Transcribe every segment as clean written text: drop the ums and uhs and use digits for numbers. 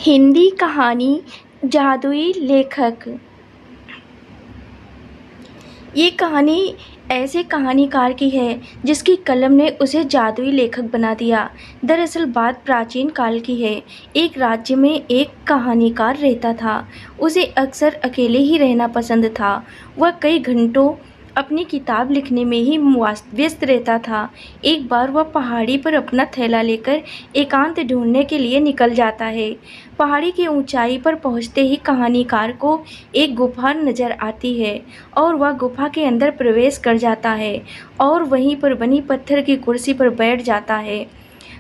हिंदी कहानी जादुई लेखक। ये कहानी ऐसे कहानीकार की है जिसकी कलम ने उसे जादुई लेखक बना दिया। दरअसल बात प्राचीन काल की है। एक राज्य में एक कहानीकार रहता था। उसे अक्सर अकेले ही रहना पसंद था। वह कई घंटों अपनी किताब लिखने में ही व्यस्त रहता था। एक बार वह पहाड़ी पर अपना थैला लेकर एकांत ढूंढने के लिए निकल जाता है। पहाड़ी की ऊंचाई पर पहुंचते ही कहानीकार को एक गुफा नजर आती है और वह गुफा के अंदर प्रवेश कर जाता है और वहीं पर बनी पत्थर की कुर्सी पर बैठ जाता है।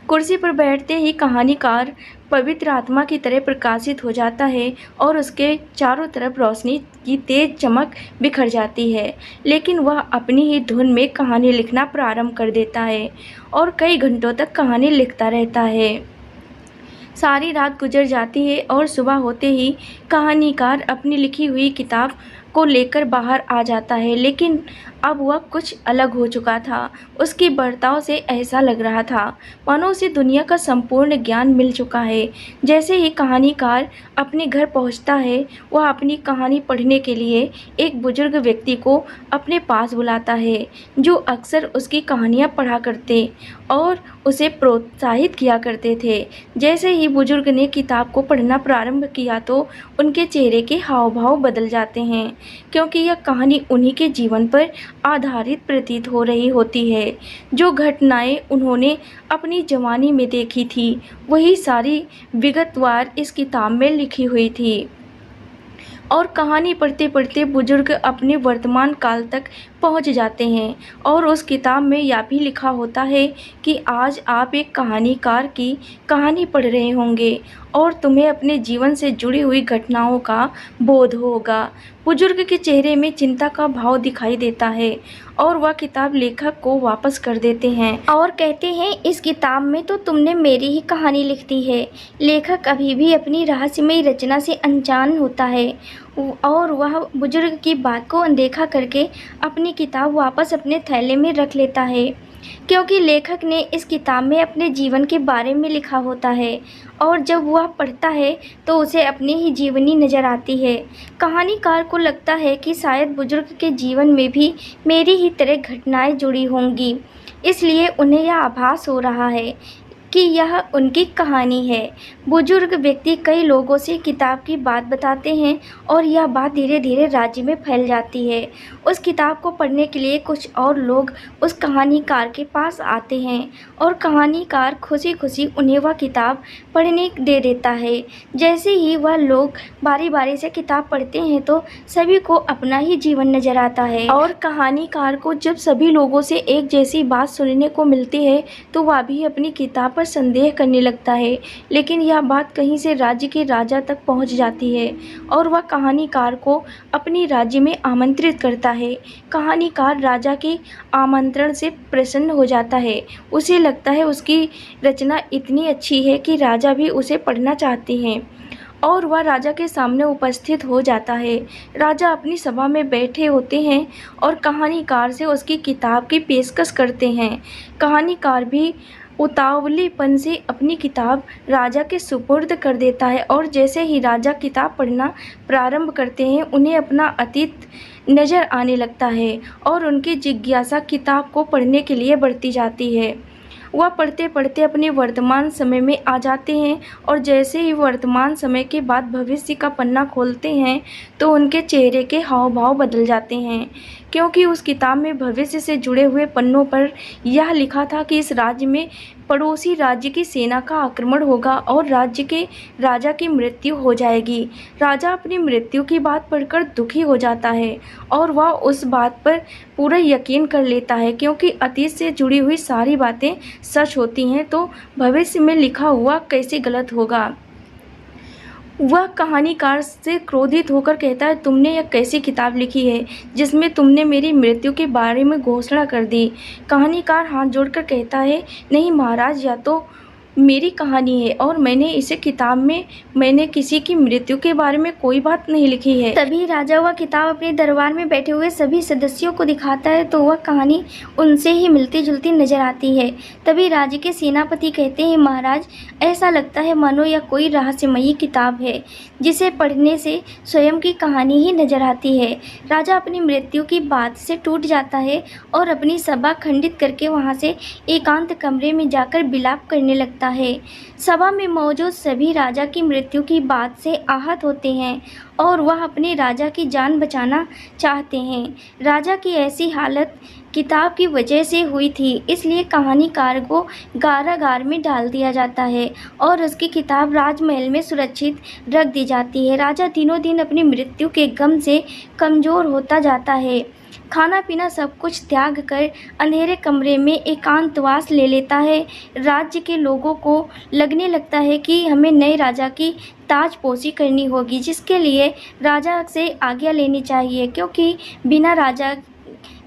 कुर्सी पर बैठते ही कहानीकार पवित्र आत्मा की तरह प्रकाशित हो जाता है और उसके चारों तरफ रोशनी की तेज चमक बिखर जाती है। लेकिन वह अपनी ही धुन में कहानी लिखना प्रारंभ कर देता है और कई घंटों तक कहानी लिखता रहता है। सारी रात गुजर जाती है और सुबह होते ही कहानीकार अपनी लिखी हुई किताब को लेकर बाहर आ जाता है। लेकिन अब वह कुछ अलग हो चुका था। उसके बर्ताव से ऐसा लग रहा था मानो उसे दुनिया का संपूर्ण ज्ञान मिल चुका है। जैसे ही कहानीकार अपने घर पहुंचता है, वह अपनी कहानी पढ़ने के लिए एक बुजुर्ग व्यक्ति को अपने पास बुलाता है, जो अक्सर उसकी कहानियां पढ़ा करते और उसे प्रोत्साहित किया करते थे। जैसे ही बुजुर्ग ने किताब को पढ़ना प्रारंभ किया तो उनके चेहरे के हाव भाव बदल जाते हैं, क्योंकि यह कहानी उन्हीं के जीवन पर आधारित प्रतीत हो रही होती है। जो घटनाएं उन्होंने अपनी जवानी में देखी थी, वही सारी विगतवार इस किताब में लिखी हुई थी। और कहानी पढ़ते पढ़ते बुजुर्ग अपने वर्तमान काल तक पहुंच जाते हैं और उस किताब में यह भी लिखा होता है कि आज आप एक कहानीकार की कहानी पढ़ रहे होंगे और तुम्हें अपने जीवन से जुड़ी हुई घटनाओं का बोध होगा। बुजुर्ग के चेहरे में चिंता का भाव दिखाई देता है और वह किताब लेखक को वापस कर देते हैं और कहते हैं, इस किताब में तो तुमने मेरी ही कहानी लिख दी है। लेखक अभी भी अपनी रहस्यमयी रचना से अनजान होता है और वह बुजुर्ग की बात को अनदेखा करके अपनी किताब वापस अपने थैले में रख लेता है, क्योंकि लेखक ने इस किताब में अपने जीवन के बारे में लिखा होता है और जब वह पढ़ता है तो उसे अपनी ही जीवनी नज़र आती है। कहानीकार को लगता है कि शायद बुजुर्ग के जीवन में भी मेरी ही तरह घटनाएं जुड़ी होंगी, इसलिए उन्हें यह आभास हो रहा है कि यह उनकी कहानी है। बुजुर्ग व्यक्ति कई लोगों से किताब की बात बताते हैं और यह बात धीरे धीरे राज्य में फैल जाती है। उस किताब को पढ़ने के लिए कुछ और लोग उस कहानीकार के पास आते हैं और कहानीकार खुशी खुशी उन्हें वह किताब पढ़ने दे देता है। जैसे ही वह लोग बारी बारी से किताब पढ़ते हैं तो सभी को अपना ही जीवन नजर आता है और कहानीकार को जब सभी लोगों से एक जैसी बात सुनने को मिलती है तो वह भी अपनी किताब पर संदेह करने लगता है। लेकिन यह बात कहीं से राज्य के राजा तक पहुंच जाती है और वह कहानीकार को अपनी राज्य में आमंत्रित करता है। कहानीकार राजा के आमंत्रण से प्रसन्न हो जाता है। उसे लगता है उसकी रचना इतनी अच्छी है कि राजा भी उसे पढ़ना चाहते हैं और वह राजा के सामने उपस्थित हो जाता है। राजा अपनी सभा में बैठे होते हैं और कहानीकार से उसकी किताब की पेशकश करते हैं। कहानीकार भी उतावलेपन से अपनी किताब राजा के सुपुर्द कर देता है और जैसे ही राजा किताब पढ़ना प्रारंभ करते हैं, उन्हें अपना अतीत नज़र आने लगता है और उनकी जिज्ञासा किताब को पढ़ने के लिए बढ़ती जाती है। वह पढ़ते पढ़ते अपने वर्तमान समय में आ जाते हैं और जैसे ही वर्तमान समय के बाद भविष्य का पन्ना खोलते हैं तो उनके चेहरे के हाव भाव बदल जाते हैं, क्योंकि उस किताब में भविष्य से जुड़े हुए पन्नों पर यह लिखा था कि इस राज्य में पड़ोसी राज्य की सेना का आक्रमण होगा और राज्य के राजा की मृत्यु हो जाएगी। राजा अपनी मृत्यु की बात पढ़कर दुखी हो जाता है और वह उस बात पर पूरा यकीन कर लेता है, क्योंकि अतीत से जुड़ी हुई सारी बातें सच होती हैं तो भविष्य में लिखा हुआ कैसे गलत होगा। वह कहानीकार से क्रोधित होकर कहता है, तुमने यह कैसी किताब लिखी है जिसमें तुमने मेरी मृत्यु के बारे में घोषणा कर दी। कहानीकार हाथ जोड़कर कहता है, नहीं महाराज, या तो मेरी कहानी है और मैंने इसे किताब में मैंने किसी की मृत्यु के बारे में कोई बात नहीं लिखी है। तभी राजा वह किताब अपने दरबार में बैठे हुए सभी सदस्यों को दिखाता है तो वह कहानी उनसे ही मिलती जुलती नजर आती है। तभी राज्य के सेनापति कहते हैं, महाराज, ऐसा लगता है मानो यह कोई रहस्यमयी किताब है जिसे पढ़ने से स्वयं की कहानी ही नजर आती है। राजा अपनी मृत्यु की बात से टूट जाता है और अपनी सभा खंडित करके वहां से एकांत कमरे में जाकर विलाप करने लगता है। सभा में मौजूद सभी राजा की मृत्यु की बात से आहत होते हैं और वह अपने राजा की जान बचाना चाहते हैं। राजा की ऐसी हालत किताब की वजह से हुई थी, इसलिए कहानीकार को कारागार में डाल दिया जाता है और उसकी किताब राजमहल में सुरक्षित रख दी जाती है। राजा दिनों दिन अपनी मृत्यु के गम से कमज़ोर होता जाता है। खाना पीना सब कुछ त्याग कर अंधेरे कमरे में एकांतवास ले लेता है। राज्य के लोगों को लगने लगता है कि हमें नए राजा की ताजपोशी करनी होगी, जिसके लिए राजा से आज्ञा लेनी चाहिए, क्योंकि बिना राजा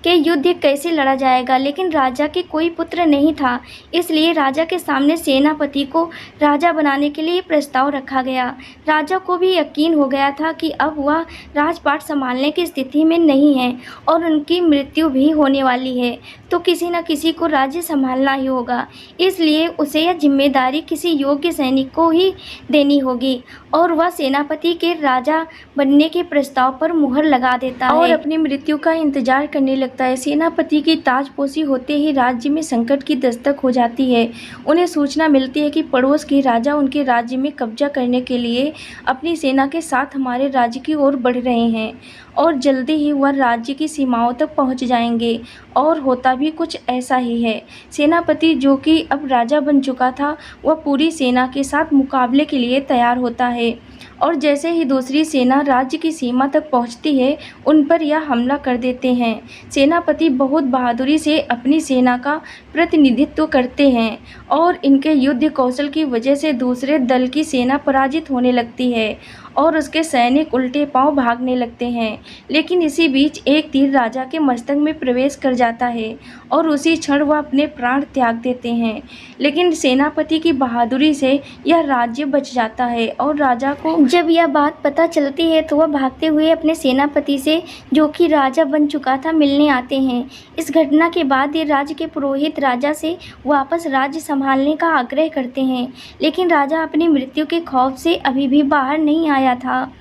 के युद्ध कैसे लड़ा जाएगा। लेकिन राजा के कोई पुत्र नहीं था, इसलिए राजा के सामने सेनापति को राजा बनाने के लिए प्रस्ताव रखा गया। राजा को भी यकीन हो गया था कि अब वह राजपाट संभालने की स्थिति में नहीं है और उनकी मृत्यु भी होने वाली है, तो किसी न किसी को राज्य संभालना ही होगा। इसलिए उसे यह जिम्मेदारी किसी योग्य सैनिक को ही देनी होगी और वह सेनापति के राजा बनने के प्रस्ताव पर मुहर लगा देता है और अपनी मृत्यु का इंतजार करने लगता है। सेनापति की ताजपोशी होते ही राज्य में संकट की दस्तक हो जाती है। उन्हें सूचना मिलती है कि पड़ोस के राजा उनके राज्य में कब्जा करने के लिए अपनी सेना के साथ हमारे राज्य की ओर बढ़ रहे हैं और जल्दी ही वह राज्य की सीमाओं तक पहुंच जाएंगे। और होता भी कुछ ऐसा ही है। सेनापति, जो कि अब राजा बन चुका था, वह पूरी सेना के साथ मुकाबले के लिए तैयार होता है और जैसे ही दूसरी सेना राज्य की सीमा तक पहुंचती है, उन पर यह हमला कर देते हैं। सेनापति बहुत बहादुरी से अपनी सेना का प्रतिनिधित्व करते हैं और इनके युद्ध कौशल की वजह से दूसरे दल की सेना पराजित होने लगती है और उसके सैनिक उल्टे पांव भागने लगते हैं। लेकिन इसी बीच एक तीर राजा के मस्तक में प्रवेश कर जाता है और उसी क्षण वह अपने प्राण त्याग देते हैं। लेकिन सेनापति की बहादुरी से यह राज्य बच जाता है और राजा को जब यह बात पता चलती है तो वह भागते हुए अपने सेनापति से, जो कि राजा बन चुका था, मिलने आते हैं। इस घटना के बाद ये राज्य के पुरोहित राजा से वापस राज्य संभालने का आग्रह करते हैं, लेकिन राजा अपनी मृत्यु के खौफ से अभी भी बाहर नहीं आया था।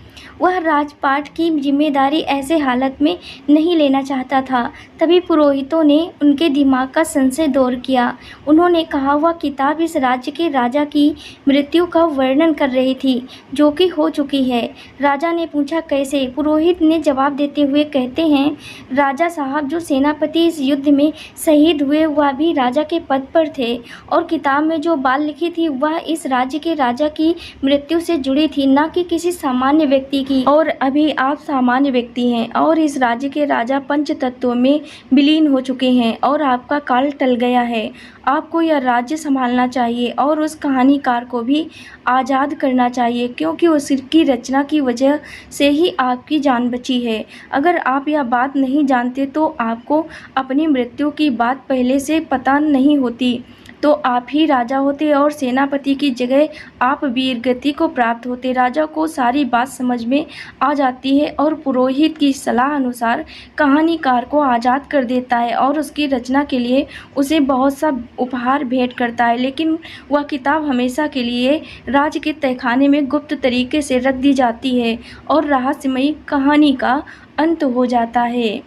वह राजपाट की जिम्मेदारी ऐसे हालत में नहीं लेना चाहता था। तभी पुरोहितों ने उनके दिमाग का संशय दूर किया। उन्होंने कहा, वह किताब इस राज्य के राजा की मृत्यु का वर्णन कर रही थी, जो कि हो चुकी है। राजा ने पूछा, कैसे? पुरोहित ने जवाब देते हुए कहते हैं, राजा साहब, जो सेनापति इस युद्ध में शहीद हुए वह भी राजा के पद पर थे और किताब में जो बात लिखी थी वह इस राज्य के राजा की मृत्यु से जुड़ी थी, न कि किसी सामान्य व्यक्ति की। और अभी आप सामान्य व्यक्ति हैं और इस राज्य के राजा पंच तत्वों में विलीन हो चुके हैं और आपका काल टल गया है। आपको यह राज्य संभालना चाहिए और उस कहानीकार को भी आज़ाद करना चाहिए, क्योंकि उसकी रचना की वजह से ही आपकी जान बची है। अगर आप यह बात नहीं जानते तो आपको अपनी मृत्यु की बात पहले से पता नहीं होती, तो आप ही राजा होते और सेनापति की जगह आप वीरगति को प्राप्त होते। राजा को सारी बात समझ में आ जाती है और पुरोहित की सलाह अनुसार कहानीकार को आज़ाद कर देता है और उसकी रचना के लिए उसे बहुत सा उपहार भेंट करता है। लेकिन वह किताब हमेशा के लिए राज्य के तहखाने में गुप्त तरीके से रख दी जाती है और रहस्यमयी कहानी का अंत हो जाता है।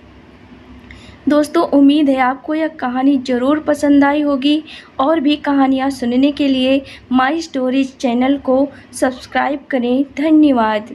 दोस्तों, उम्मीद है आपको यह कहानी ज़रूर पसंद आई होगी और भी कहानियाँ सुनने के लिए माई स्टोरीज चैनल को सब्सक्राइब करें। धन्यवाद।